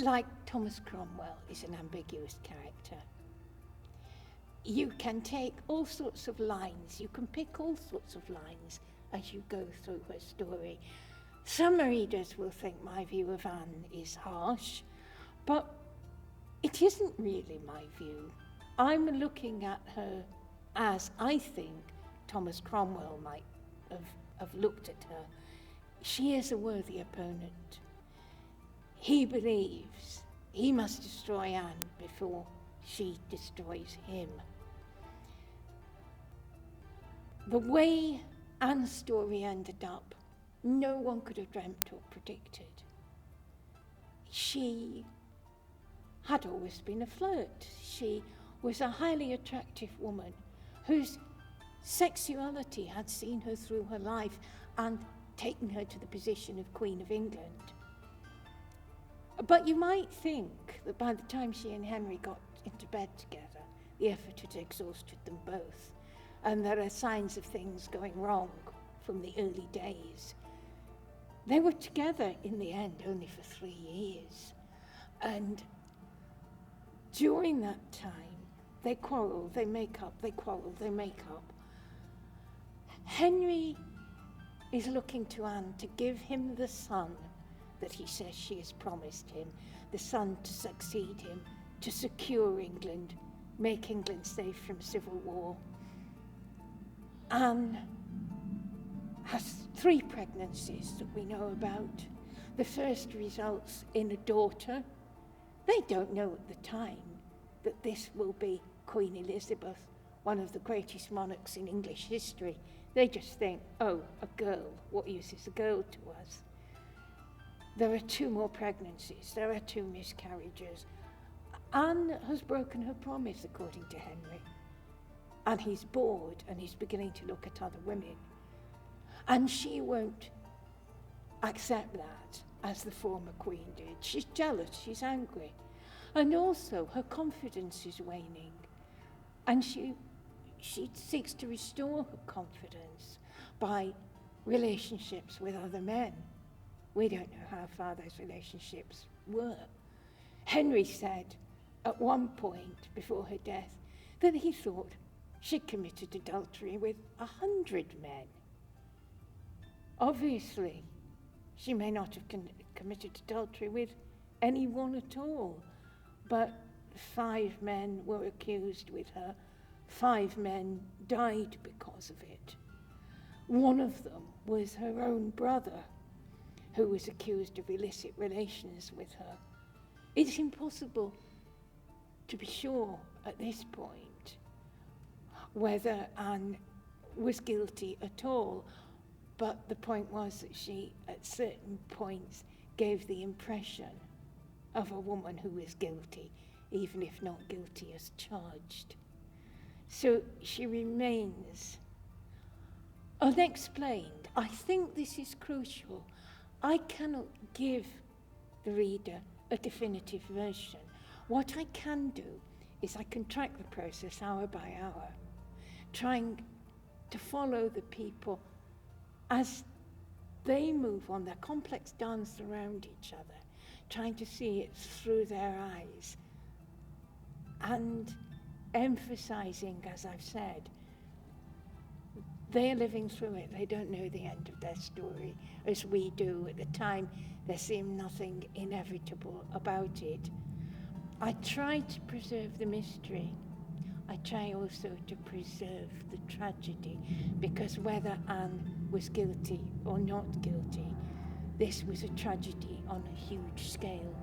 like Thomas Cromwell, is an ambiguous character. You can take all sorts of lines, you can pick all sorts of lines as you go through her story. Some readers will think my view of Anne is harsh, but it isn't really my view. I'm looking at her as I think Thomas Cromwell might have looked at her. She is a worthy opponent. He believes he must destroy Anne before she destroys him. The way Anne's story ended up, no one could have dreamt or predicted. She had always been a flirt. She was a highly attractive woman whose sexuality had seen her through her life and taken her to the position of Queen of England. But you might think that by the time she and Henry got into bed together, the effort had exhausted them both, and there are signs of things going wrong from the early days. They were together in the end only for 3 years, and during that time, they quarrel, they make up, they quarrel, they make up. Henry is looking to Anne to give him the son that he says she has promised him, the son to succeed him, to secure England, make England safe from civil war. Anne has 3 pregnancies that we know about. The first results in a daughter. They don't know at the time that this will be Queen Elizabeth, one of the greatest monarchs in English history. They just think, oh, a girl, what use is a girl to us? There are 2 more pregnancies, there are 2 miscarriages. Anne has broken her promise, according to Henry. And he's bored and he's beginning to look at other women. And she won't accept that as the former queen did. She's jealous, she's angry. And also her confidence is waning. And she seeks to restore her confidence by relationships with other men. We don't know how far those relationships were. Henry said at one point before her death that he thought she'd committed adultery with 100 men. Obviously, she may not have committed adultery with anyone at all, but 5 men were accused with her. 5 men died because of it. One of them was her own brother, who was accused of illicit relations with her. It's impossible to be sure at this point whether Anne was guilty at all, but the point was that she, at certain points, gave the impression of a woman who is guilty, even if not guilty as charged. So she remains unexplained. I think this is crucial. I cannot give the reader a definitive version. What I can do is I can track the process hour by hour, trying to follow the people as they move on their complex dance around each other, trying to see it through their eyes, and emphasizing, as I've said, they're living through it. They don't know the end of their story as we do. At the time, there seemed nothing inevitable about it. I try to preserve the mystery. I try also to preserve the tragedy, because whether Anne was guilty or not guilty, this was a tragedy on a huge scale.